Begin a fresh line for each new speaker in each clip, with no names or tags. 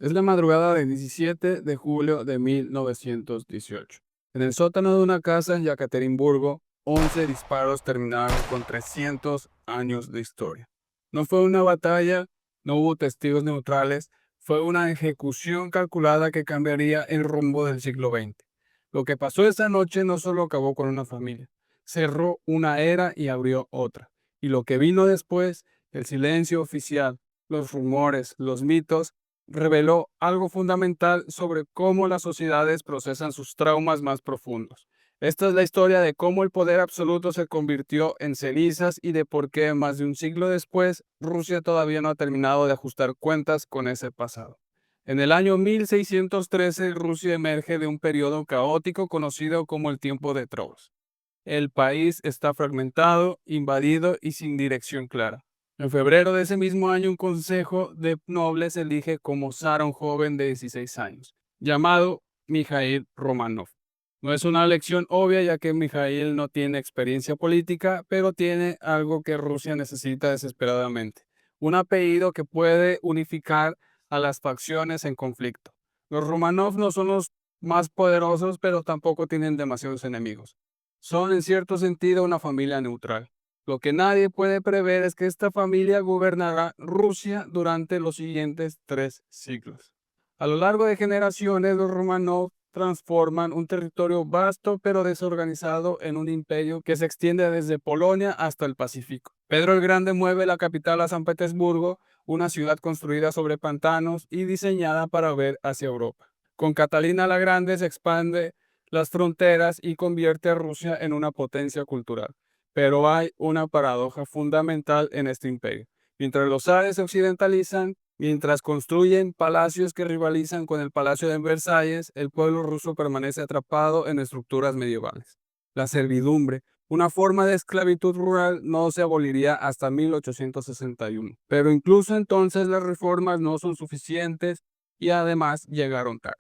Es la madrugada del 17 de julio de 1918. En el sótano de una casa en Yekaterinburgo, 11 disparos terminaron con 300 años de historia. No fue una batalla, no hubo testigos neutrales, fue una ejecución calculada que cambiaría el rumbo del siglo XX. Lo que pasó esa noche no solo acabó con una familia, cerró una era y abrió otra. Y lo que vino después, el silencio oficial, los rumores, los mitos, reveló algo fundamental sobre cómo las sociedades procesan sus traumas más profundos. Esta es la historia de cómo el poder absoluto se convirtió en cenizas y de por qué más de un siglo después Rusia todavía no ha terminado de ajustar cuentas con ese pasado. En el año 1613 Rusia emerge de un periodo caótico conocido como el tiempo de Trolos. El país está fragmentado, invadido y sin dirección clara. En febrero de ese mismo año, un consejo de nobles elige como zar a un joven de 16 años, llamado Mikhail Romanov. No es una elección obvia, ya que Mikhail no tiene experiencia política, pero tiene algo que Rusia necesita desesperadamente: un apellido que puede unificar a las facciones en conflicto. Los Romanov no son los más poderosos, pero tampoco tienen demasiados enemigos. Son en cierto sentido una familia neutral. Lo que nadie puede prever es que esta familia gobernará Rusia durante los siguientes 3 siglos. A lo largo de generaciones, los Romanov transforman un territorio vasto pero desorganizado en un imperio que se extiende desde Polonia hasta el Pacífico. Pedro el Grande mueve la capital a San Petersburgo, una ciudad construida sobre pantanos y diseñada para ver hacia Europa. Con Catalina la Grande se expande las fronteras y convierte a Rusia en una potencia cultural. Pero hay una paradoja fundamental en este imperio. Mientras los zares se occidentalizan, mientras construyen palacios que rivalizan con el Palacio de Versalles, el pueblo ruso permanece atrapado en estructuras medievales. La servidumbre, una forma de esclavitud rural, no se aboliría hasta 1861. Pero incluso entonces las reformas no son suficientes y además llegaron tarde.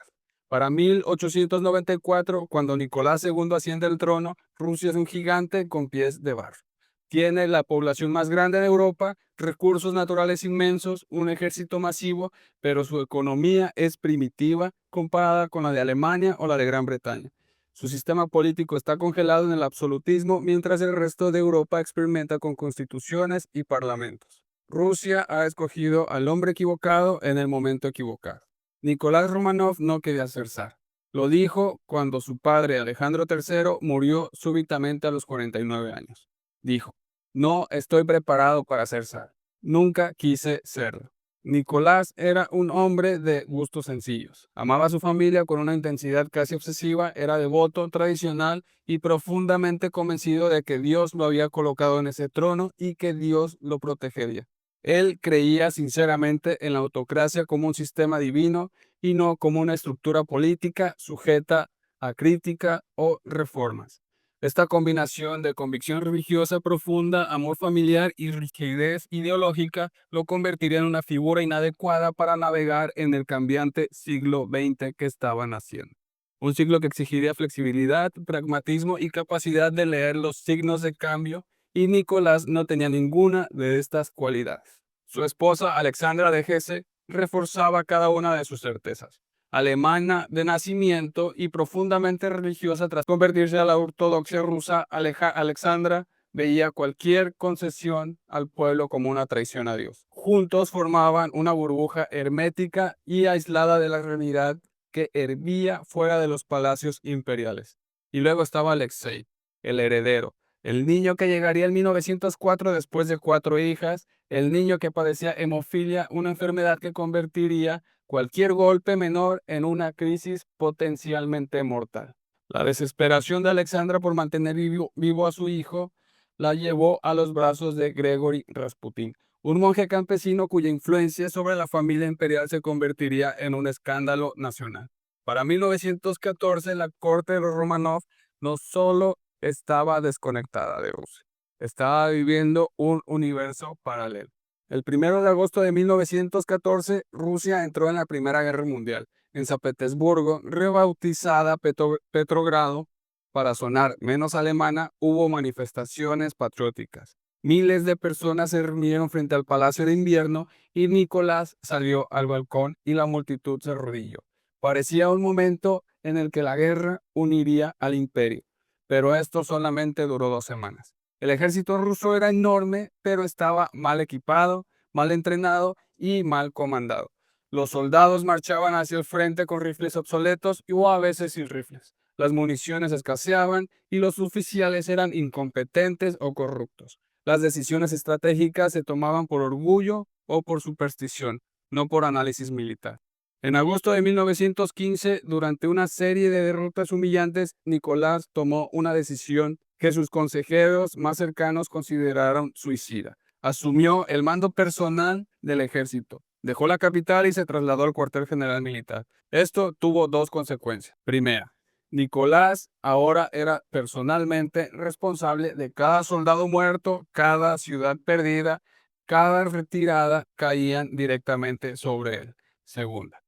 Para 1894, cuando Nicolás II asciende al trono, Rusia es un gigante con pies de barro. Tiene la población más grande de Europa, recursos naturales inmensos, un ejército masivo, pero su economía es primitiva comparada con la de Alemania o la de Gran Bretaña. Su sistema político está congelado en el absolutismo, mientras el resto de Europa experimenta con constituciones y parlamentos. Rusia ha escogido al hombre equivocado en el momento equivocado. Nicolás Romanov no quería ser zar. Lo dijo cuando su padre Alejandro III murió súbitamente a los 49 años. Dijo: no estoy preparado para ser zar. Nunca quise serlo. Nicolás era un hombre de gustos sencillos. Amaba a su familia con una intensidad casi obsesiva, era devoto, tradicional y profundamente convencido de que Dios lo había colocado en ese trono y que Dios lo protegería. Él creía sinceramente en la autocracia como un sistema divino y no como una estructura política sujeta a crítica o reformas. Esta combinación de convicción religiosa profunda, amor familiar y rigidez ideológica lo convertiría en una figura inadecuada para navegar en el cambiante siglo XX que estaba naciendo. Un siglo que exigiría flexibilidad, pragmatismo y capacidad de leer los signos de cambio, y Nicolás no tenía ninguna de estas cualidades. Su esposa, Alexandra de Hesse, reforzaba cada una de sus certezas. Alemana de nacimiento y profundamente religiosa tras convertirse a la ortodoxia rusa, Alexandra veía cualquier concesión al pueblo como una traición a Dios. Juntos formaban una burbuja hermética y aislada de la realidad que hervía fuera de los palacios imperiales. Y luego estaba Alexei, el heredero, el niño que llegaría en 1904 después de 4 hijas, el niño que padecía hemofilia, una enfermedad que convertiría cualquier golpe menor en una crisis potencialmente mortal. La desesperación de Alexandra por mantener vivo a su hijo la llevó a los brazos de Gregory Rasputin, un monje campesino cuya influencia sobre la familia imperial se convertiría en un escándalo nacional. Para 1914, la corte de los Romanov no solo estaba desconectada de Rusia, estaba viviendo un universo paralelo. El 1 de agosto de 1914, Rusia entró en la Primera Guerra Mundial. En San Petersburgo, rebautizada Petrogrado para sonar menos alemana, hubo manifestaciones patrióticas. Miles de personas se reunieron frente al Palacio de Invierno y Nicolás salió al balcón y la multitud se arrodilló. Parecía un momento en el que la guerra uniría al imperio, pero esto solamente duró 2 semanas. El ejército ruso era enorme, pero estaba mal equipado, mal entrenado y mal comandado. Los soldados marchaban hacia el frente con rifles obsoletos o a veces sin rifles. Las municiones escaseaban y los oficiales eran incompetentes o corruptos. Las decisiones estratégicas se tomaban por orgullo o por superstición, no por análisis militar. En agosto de 1915, durante una serie de derrotas humillantes, Nicolás tomó una decisión que sus consejeros más cercanos consideraron suicida. Asumió el mando personal del ejército, dejó la capital y se trasladó al cuartel general militar. Esto tuvo dos consecuencias. Primera, Nicolás ahora era personalmente responsable de cada soldado muerto, cada ciudad perdida, cada retirada caían directamente sobre él. Segunda,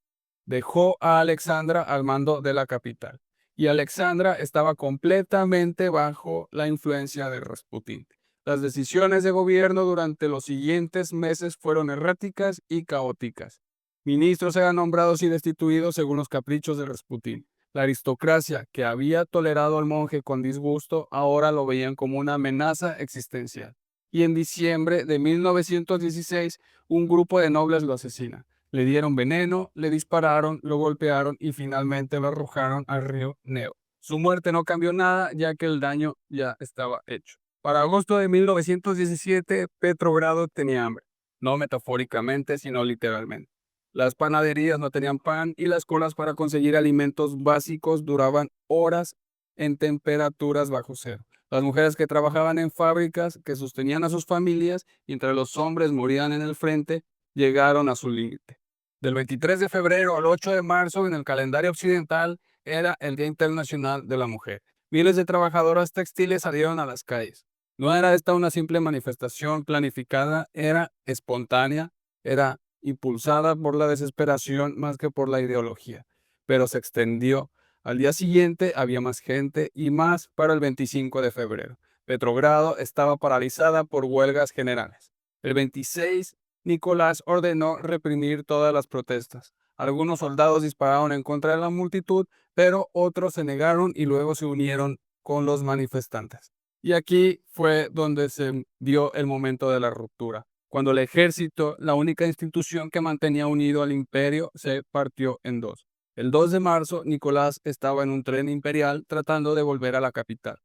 dejó a Alexandra al mando de la capital y Alexandra estaba completamente bajo la influencia de Rasputín. Las decisiones de gobierno durante los siguientes meses fueron erráticas y caóticas. Ministros eran nombrados y destituidos según los caprichos de Rasputín. La aristocracia, que había tolerado al monje con disgusto, ahora lo veían como una amenaza existencial. Y en diciembre de 1916, un grupo de nobles lo asesina. Le dieron veneno, le dispararon, lo golpearon y finalmente lo arrojaron al río Neo. Su muerte no cambió nada, ya que el daño ya estaba hecho. Para agosto de 1917, Petrogrado tenía hambre, no metafóricamente, sino literalmente. Las panaderías no tenían pan y las colas para conseguir alimentos básicos duraban horas en temperaturas bajo cero. Las mujeres que trabajaban en fábricas, que sostenían a sus familias, mientras los hombres morían en el frente, llegaron a su límite. Del 23 de febrero al 8 de marzo en el calendario occidental era el Día Internacional de la Mujer. Miles de trabajadoras textiles salieron a las calles. No era esta una simple manifestación planificada, era espontánea, era impulsada por la desesperación más que por la ideología, pero se extendió. Al día siguiente había más gente y más para el 25 de febrero. Petrogrado estaba paralizada por huelgas generales. El 26, Nicolás ordenó reprimir todas las protestas. Algunos soldados dispararon en contra de la multitud, pero otros se negaron y luego se unieron con los manifestantes. Y aquí fue donde se dio el momento de la ruptura, cuando el ejército, la única institución que mantenía unido al imperio, se partió en dos. El 2 de marzo, Nicolás estaba en un tren imperial tratando de volver a la capital,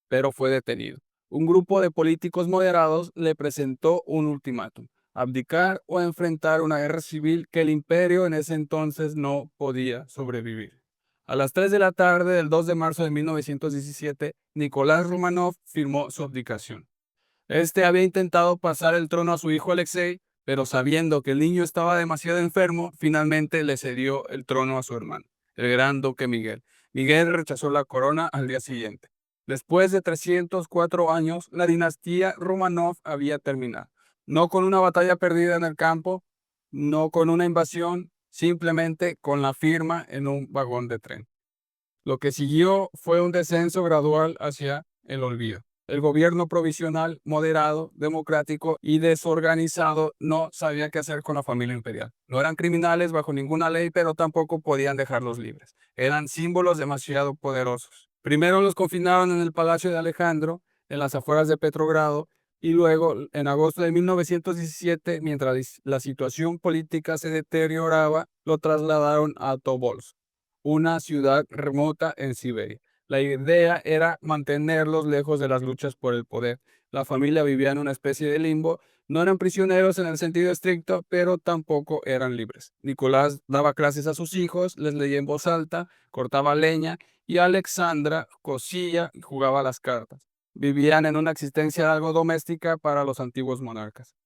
pero fue detenido. Un grupo de políticos moderados le presentó un ultimátum: abdicar o enfrentar una guerra civil que el imperio en ese entonces no podía sobrevivir. A las 3 de la tarde del 2 de marzo de 1917, Nicolás Romanov firmó su abdicación. Este había intentado pasar el trono a su hijo Alexei, pero sabiendo que el niño estaba demasiado enfermo, finalmente le cedió el trono a su hermano, el gran duque Miguel. Miguel rechazó la corona al día siguiente. Después de 304 años, la dinastía Romanov había terminado. No con una batalla perdida en el campo, no con una invasión, simplemente con la firma en un vagón de tren. Lo que siguió fue un descenso gradual hacia el olvido. El gobierno provisional, moderado, democrático y desorganizado no sabía qué hacer con la familia imperial. No eran criminales bajo ninguna ley, pero tampoco podían dejarlos libres. Eran símbolos demasiado poderosos. Primero los confinaron en el Palacio de Alejandro, en las afueras de Petrogrado, y luego, en agosto de 1917, mientras la situación política se deterioraba, lo trasladaron a Tobolsk, una ciudad remota en Siberia. La idea era mantenerlos lejos de las luchas por el poder. La familia vivía en una especie de limbo. No eran prisioneros en el sentido estricto, pero tampoco eran libres. Nicolás daba clases a sus hijos, les leía en voz alta, cortaba leña y Alexandra cosía y jugaba a las cartas. Vivían en una existencia algo doméstica para los antiguos monarcas.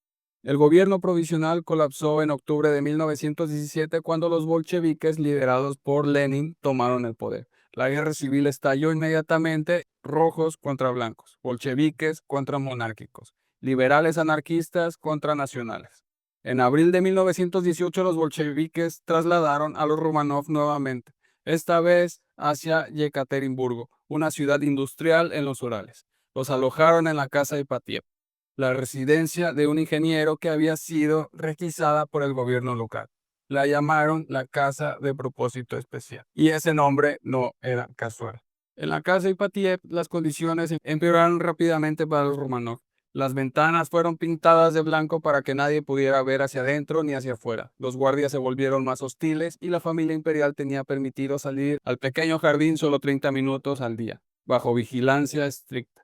El gobierno provisional colapsó en octubre de 1917 cuando los bolcheviques, liderados por Lenin, tomaron el poder. La guerra civil estalló inmediatamente: rojos contra blancos, bolcheviques contra monárquicos, liberales anarquistas contra nacionales. En abril de 1918 los bolcheviques trasladaron a los Romanov nuevamente, esta vez hacia Yekaterinburgo, una ciudad industrial en los Urales. Los alojaron en la casa de Patiev. la residencia de un ingeniero que había sido requisada por el gobierno local. La llamaron la Casa de Propósito Especial, y ese nombre no era casual. En la casa Ipatiev, las condiciones empeoraron rápidamente para los Romanov. Las ventanas fueron pintadas de blanco para que nadie pudiera ver hacia adentro ni hacia afuera. Los guardias se volvieron más hostiles y la familia imperial tenía permitido salir al pequeño jardín solo 30 minutos al día, bajo vigilancia estricta.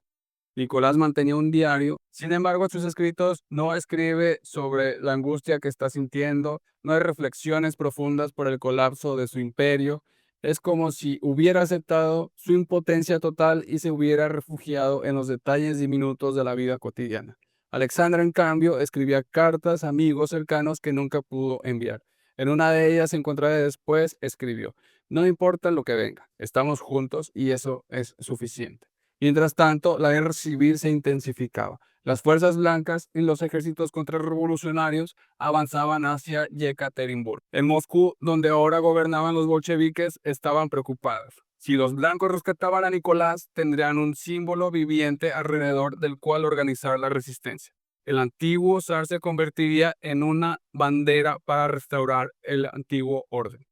Nicolás mantenía un diario, sin embargo, en sus escritos no escribe sobre la angustia que está sintiendo, no hay reflexiones profundas por el colapso de su imperio. Es como si hubiera aceptado su impotencia total y se hubiera refugiado en los detalles diminutos de la vida cotidiana. Alexandra, en cambio, escribía cartas a amigos cercanos que nunca pudo enviar. En una de ellas, encontrada después, escribió: "No importa lo que venga, estamos juntos y eso es suficiente". Mientras tanto, la guerra civil se intensificaba. Las fuerzas blancas y los ejércitos contrarrevolucionarios avanzaban hacia Yekaterinburgo. En Moscú, donde ahora gobernaban los bolcheviques, estaban preocupados. Si los blancos rescataban a Nicolás, tendrían un símbolo viviente alrededor del cual organizar la resistencia. El antiguo zar se convertiría en una bandera para restaurar el antiguo orden.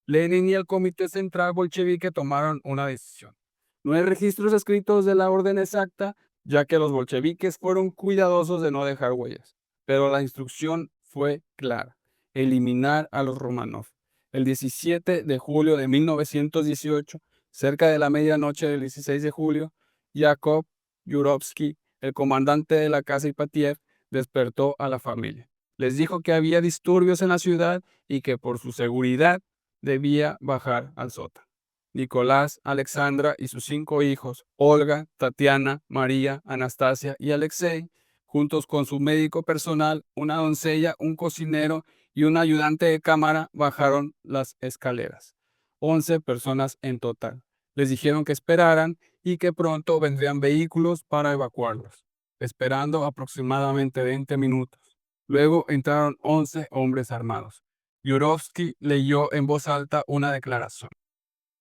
Lenin y el Comité Central Bolchevique tomaron una decisión. No hay registros escritos de la orden exacta, ya que los bolcheviques fueron cuidadosos de no dejar huellas, pero la instrucción fue clara: eliminar a los Romanov. El 17 de julio de 1918, cerca de la medianoche del 16 de julio, Yakov Yurovsky, el comandante de la casa Ipatiev, despertó a la familia. Les dijo que había disturbios en la ciudad y que por su seguridad debía bajar al sótano. Nicolás, Alexandra y sus 5 hijos, Olga, Tatiana, María, Anastasia y Alexei, juntos con su médico personal, una doncella, un cocinero y un ayudante de cámara, bajaron las escaleras. 11 personas en total. Les dijeron que esperaran y que pronto vendrían vehículos para evacuarlos, esperando aproximadamente 20 minutos. Luego entraron 11 hombres armados. Yurovsky leyó en voz alta una declaración.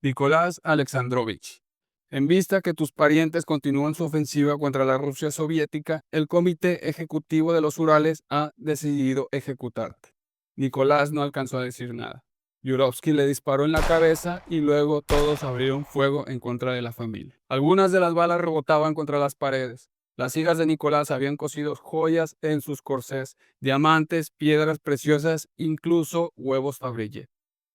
Nicolás Alexandrovich, en vista que tus parientes continúan su ofensiva contra la Rusia soviética, el Comité Ejecutivo de los Urales ha decidido ejecutarte. Nicolás no alcanzó a decir nada. Yurovsky le disparó en la cabeza y luego todos abrieron fuego en contra de la familia. Algunas de las balas rebotaban contra las paredes. Las hijas de Nicolás habían cosido joyas en sus corsés, diamantes, piedras preciosas, incluso huevos Fabergé,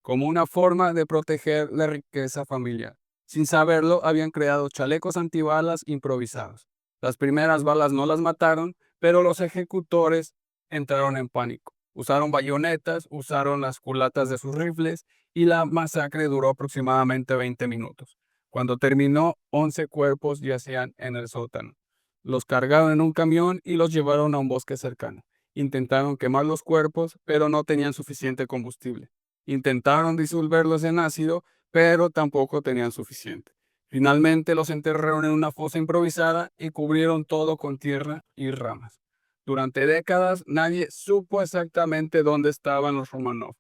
como una forma de proteger la riqueza familiar. Sin saberlo, habían creado chalecos antibalas improvisados. Las primeras balas no las mataron, pero los ejecutores entraron en pánico. Usaron bayonetas, usaron las culatas de sus rifles y la masacre duró aproximadamente 20 minutos. Cuando terminó, 11 cuerpos yacían en el sótano. Los cargaron en un camión y los llevaron a un bosque cercano. Intentaron quemar los cuerpos, pero no tenían suficiente combustible. Intentaron disolverlos en ácido, pero tampoco tenían suficiente. Finalmente los enterraron en una fosa improvisada y cubrieron todo con tierra y ramas. Durante décadas nadie supo exactamente dónde estaban los Romanov.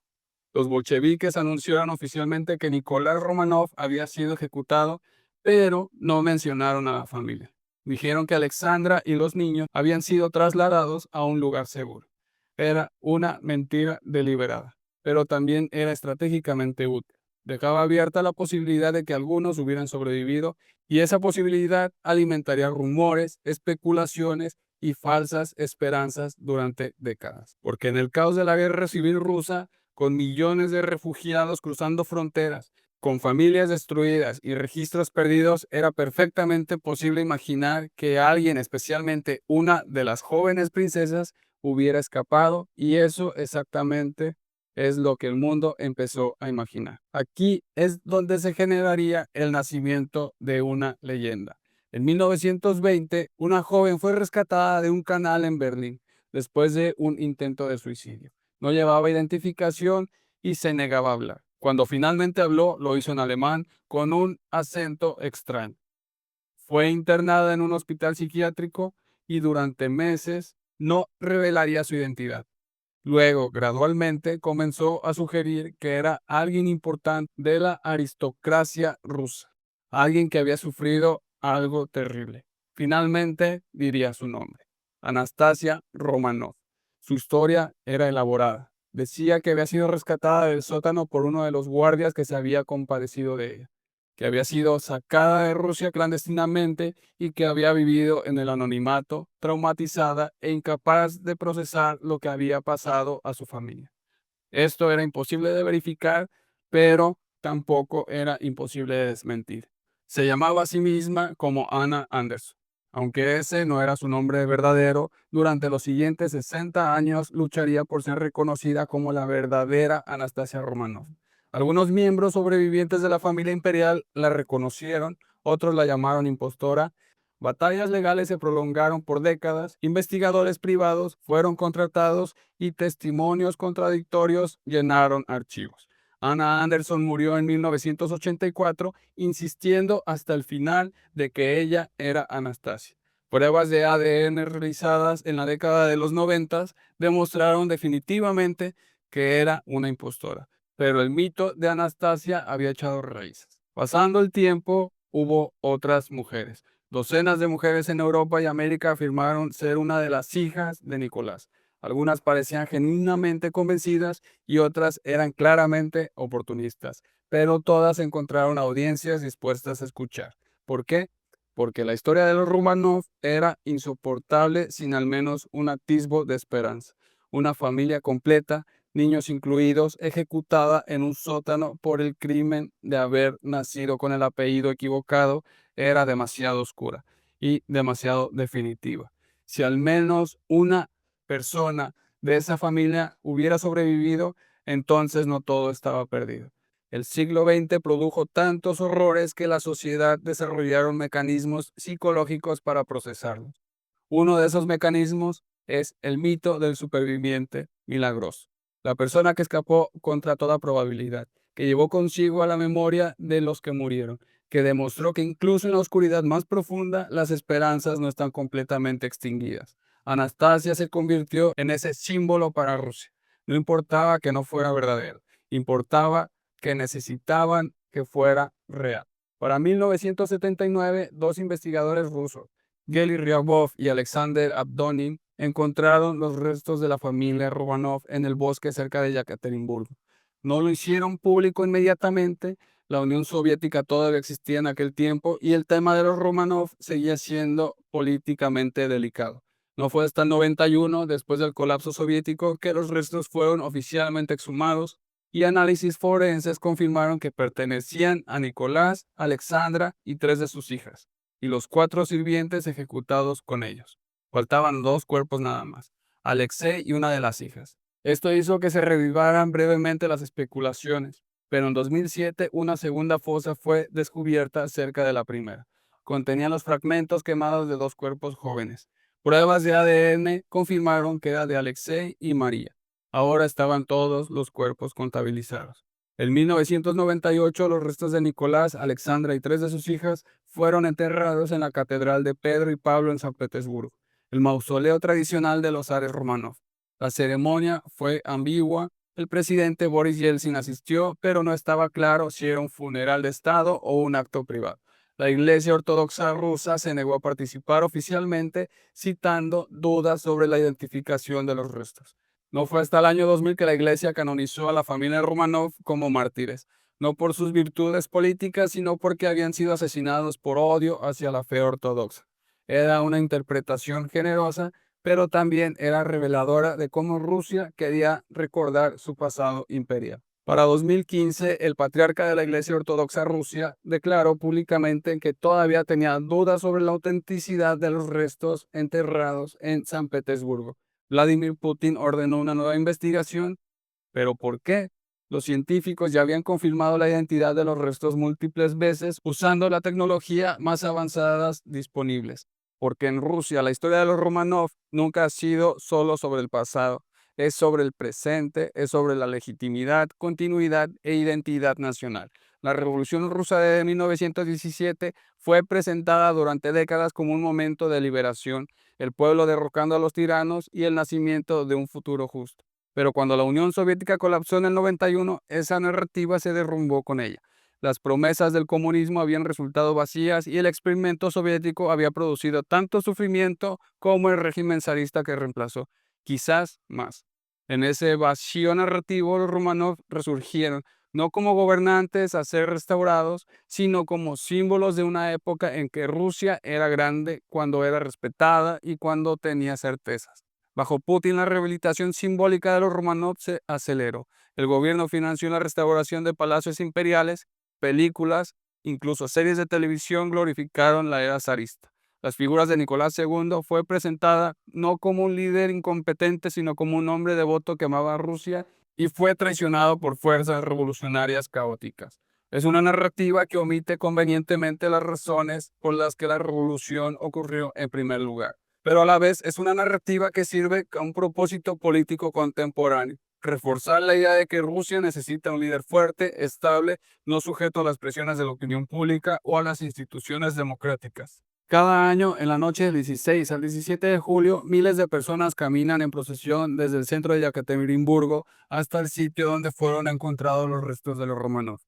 Los bolcheviques anunciaron oficialmente que Nicolás Romanov había sido ejecutado, pero no mencionaron a la familia. Dijeron que Alexandra y los niños habían sido trasladados a un lugar seguro. Era una mentira deliberada, pero también era estratégicamente útil. Dejaba abierta la posibilidad de que algunos hubieran sobrevivido, y esa posibilidad alimentaría rumores, especulaciones y falsas esperanzas durante décadas. Porque en el caos de la guerra civil rusa, con millones de refugiados cruzando fronteras, con familias destruidas y registros perdidos, era perfectamente posible imaginar que alguien, especialmente una de las jóvenes princesas, hubiera escapado, y eso exactamente es lo que el mundo empezó a imaginar. Aquí es donde se generaría el nacimiento de una leyenda. En 1920, una joven fue rescatada de un canal en Berlín después de un intento de suicidio. No llevaba identificación y se negaba a hablar. Cuando finalmente habló, lo hizo en alemán con un acento extraño. Fue internada en un hospital psiquiátrico y durante meses no revelaría su identidad. Luego, gradualmente, comenzó a sugerir que era alguien importante de la aristocracia rusa, alguien que había sufrido algo terrible. Finalmente diría su nombre. Anastasia Romanov. Su historia era elaborada. Decía que había sido rescatada del sótano por uno de los guardias que se había compadecido de ella, que había sido sacada de Rusia clandestinamente y que había vivido en el anonimato, traumatizada e incapaz de procesar lo que había pasado a su familia. Esto era imposible de verificar, pero tampoco era imposible de desmentir. Se llamaba a sí misma como Anna Anderson. Aunque ese no era su nombre verdadero, durante los siguientes 60 años lucharía por ser reconocida como la verdadera Anastasia Romanov. Algunos miembros sobrevivientes de la familia imperial la reconocieron, otros la llamaron impostora. Batallas legales se prolongaron por décadas, investigadores privados fueron contratados y testimonios contradictorios llenaron archivos. Anna Anderson murió en 1984, insistiendo hasta el final de que ella era Anastasia. Pruebas de ADN realizadas en la década de los 90 demostraron definitivamente que era una impostora, pero el mito de Anastasia había echado raíces. Pasando el tiempo, hubo otras mujeres. Docenas de mujeres en Europa y América afirmaron ser una de las hijas de Nicolás. Algunas parecían genuinamente convencidas y otras eran claramente oportunistas, pero todas encontraron audiencias dispuestas a escuchar. ¿Por qué? Porque la historia de los Romanov era insoportable sin al menos un atisbo de esperanza. Una familia completa, niños incluidos, ejecutada en un sótano por el crimen de haber nacido con el apellido equivocado, era demasiado oscura y demasiado definitiva. Si al menos una persona de esa familia hubiera sobrevivido, entonces no todo estaba perdido. El siglo XX produjo tantos horrores que la sociedad desarrollaron mecanismos psicológicos para procesarlos. Uno de esos mecanismos es el mito del superviviente milagroso, la persona que escapó contra toda probabilidad, que llevó consigo a la memoria de los que murieron, que demostró que incluso en la oscuridad más profunda las esperanzas no están completamente extinguidas. Anastasia se convirtió en ese símbolo para Rusia. No importaba que no fuera verdadero, importaba que necesitaban que fuera real. Para 1979, dos investigadores rusos, Gely Ryabov y Alexander Abdonin, encontraron los restos de la familia Romanov en el bosque cerca de Yekaterinburgo. No lo hicieron público inmediatamente, la Unión Soviética todavía existía en aquel tiempo y el tema de los Romanov seguía siendo políticamente delicado. No fue hasta el 91, después del colapso soviético, que los restos fueron oficialmente exhumados y análisis forenses confirmaron que pertenecían a Nicolás, Alexandra y 3 de sus hijas, y los 4 sirvientes ejecutados con ellos. Faltaban 2 cuerpos nada más, Alexei y una de las hijas. Esto hizo que se revivaran brevemente las especulaciones, pero en 2007 una segunda fosa fue descubierta cerca de la primera. Contenía los fragmentos quemados de 2 cuerpos jóvenes. Pruebas de ADN confirmaron que era de Alexei y María. Ahora estaban todos los cuerpos contabilizados. En 1998, los restos de Nicolás, Alexandra y 3 de sus hijas fueron enterrados en la Catedral de Pedro y Pablo en San Petersburgo, el mausoleo tradicional de los zares Romanov. La ceremonia fue ambigua. El presidente Boris Yeltsin asistió, pero no estaba claro si era un funeral de Estado o un acto privado. La Iglesia Ortodoxa rusa se negó a participar oficialmente, citando dudas sobre la identificación de los restos. No fue hasta el año 2000 que la Iglesia canonizó a la familia Romanov como mártires, no por sus virtudes políticas, sino porque habían sido asesinados por odio hacia la fe ortodoxa. Era una interpretación generosa, pero también era reveladora de cómo Rusia quería recordar su pasado imperial. Para 2015, el patriarca de la Iglesia Ortodoxa Rusia declaró públicamente que todavía tenía dudas sobre la autenticidad de los restos enterrados en San Petersburgo. Vladimir Putin ordenó una nueva investigación, pero ¿por qué? Los científicos ya habían confirmado la identidad de los restos múltiples veces usando la tecnología más avanzada disponibles. Porque en Rusia la historia de los Romanov nunca ha sido solo sobre el pasado, es sobre el presente, es sobre la legitimidad, continuidad e identidad nacional. La Revolución Rusa de 1917 fue presentada durante décadas como un momento de liberación, el pueblo derrocando a los tiranos y el nacimiento de un futuro justo. Pero cuando la Unión Soviética colapsó en el 91, esa narrativa se derrumbó con ella. Las promesas del comunismo habían resultado vacías y el experimento soviético había producido tanto sufrimiento como el régimen zarista que reemplazó, quizás más. En ese vacío narrativo, los Romanov resurgieron no como gobernantes a ser restaurados, sino como símbolos de una época en que Rusia era grande, cuando era respetada y cuando tenía certezas. Bajo Putin, la rehabilitación simbólica de los Romanov se aceleró. El gobierno financió la restauración de palacios imperiales, películas, incluso series de televisión glorificaron la era zarista. Las figuras de Nicolás II fue presentada no como un líder incompetente, sino como un hombre devoto que amaba a Rusia y fue traicionado por fuerzas revolucionarias caóticas. Es una narrativa que omite convenientemente las razones por las que la revolución ocurrió en primer lugar, pero a la vez es una narrativa que sirve a un propósito político contemporáneo: reforzar la idea de que Rusia necesita un líder fuerte, estable, no sujeto a las presiones de la opinión pública o a las instituciones democráticas. Cada año, en la noche del 16 al 17 de julio, miles de personas caminan en procesión desde el centro de Yekaterinburgo hasta el sitio donde fueron encontrados los restos de los Romanov.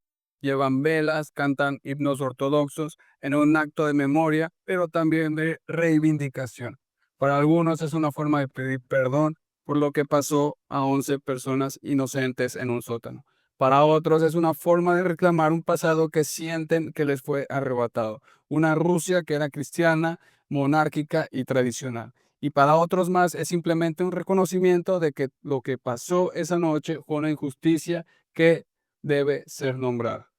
Llevan velas, cantan himnos ortodoxos en un acto de memoria, pero también de reivindicación. Para algunos es una forma de pedir perdón por lo que pasó a 11 personas inocentes en un sótano. Para otros es una forma de reclamar un pasado que sienten que les fue arrebatado, una Rusia que era cristiana, monárquica y tradicional. Y para otros más es simplemente un reconocimiento de que lo que pasó esa noche fue una injusticia que debe ser nombrada.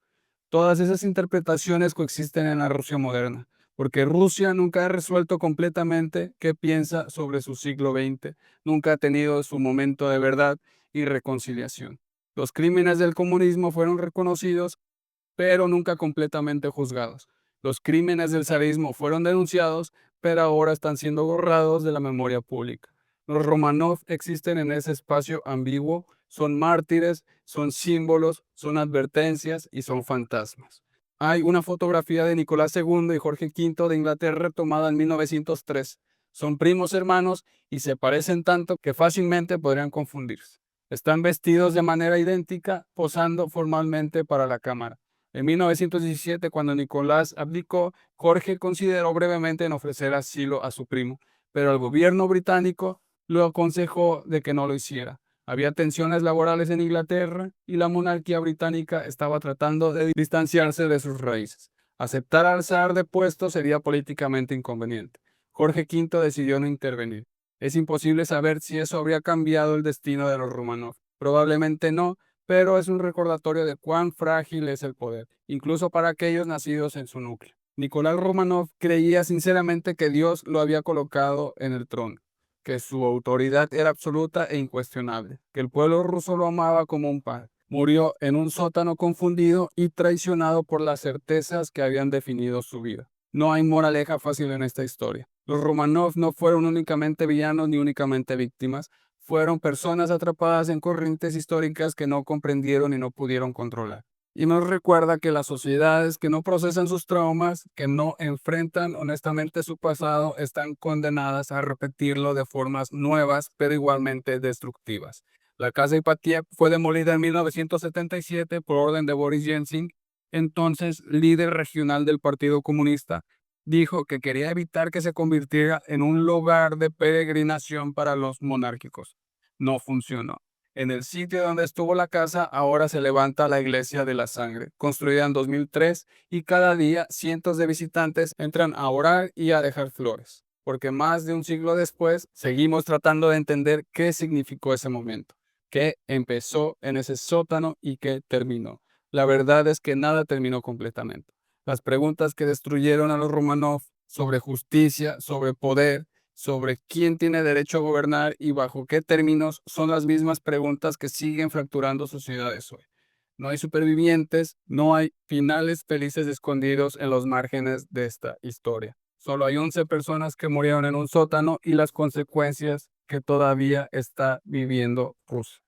Todas esas interpretaciones coexisten en la Rusia moderna, porque Rusia nunca ha resuelto completamente qué piensa sobre su siglo XX, nunca ha tenido su momento de verdad y reconciliación. Los crímenes del comunismo fueron reconocidos, pero nunca completamente juzgados. Los crímenes del zarismo fueron denunciados, pero ahora están siendo borrados de la memoria pública. Los Romanov existen en ese espacio ambiguo, son mártires, son símbolos, son advertencias y son fantasmas. Hay una fotografía de Nicolás II y Jorge V de Inglaterra tomada en 1903. Son primos hermanos y se parecen tanto que fácilmente podrían confundirse. Están vestidos de manera idéntica, posando formalmente para la cámara. En 1917, cuando Nicolás abdicó, Jorge consideró brevemente en ofrecer asilo a su primo, pero el gobierno británico lo aconsejó de que no lo hiciera. Había tensiones laborales en Inglaterra y la monarquía británica estaba tratando de distanciarse de sus raíces. Aceptar al zar de puesto sería políticamente inconveniente. Jorge V decidió no intervenir. Es imposible saber si eso habría cambiado el destino de los Romanov. Probablemente no, pero es un recordatorio de cuán frágil es el poder, incluso para aquellos nacidos en su núcleo. Nicolás Romanov creía sinceramente que Dios lo había colocado en el trono, que su autoridad era absoluta e incuestionable, que el pueblo ruso lo amaba como un padre. Murió en un sótano confundido y traicionado por las certezas que habían definido su vida. No hay moraleja fácil en esta historia. Los Romanov no fueron únicamente villanos ni únicamente víctimas, fueron personas atrapadas en corrientes históricas que no comprendieron y no pudieron controlar. Y nos recuerda que las sociedades que no procesan sus traumas, que no enfrentan honestamente su pasado, están condenadas a repetirlo de formas nuevas, pero igualmente destructivas. La casa Ipatiev fue demolida en 1977 por orden de Boris Yeltsin, entonces líder regional del Partido Comunista. Dijo que quería evitar que se convirtiera en un lugar de peregrinación para los monárquicos. No funcionó. En el sitio donde estuvo la casa, ahora se levanta la Iglesia de la Sangre, construida en 2003, y cada día cientos de visitantes entran a orar y a dejar flores, porque más de un siglo después seguimos tratando de entender qué significó ese momento, qué empezó en ese sótano y qué terminó. La verdad es que nada terminó completamente. Las preguntas que destruyeron a los Romanov sobre justicia, sobre poder, sobre quién tiene derecho a gobernar y bajo qué términos son las mismas preguntas que siguen fracturando sociedades hoy. No hay supervivientes, no hay finales felices escondidos en los márgenes de esta historia. Solo hay 11 personas que murieron en un sótano y las consecuencias que todavía está viviendo Rusia.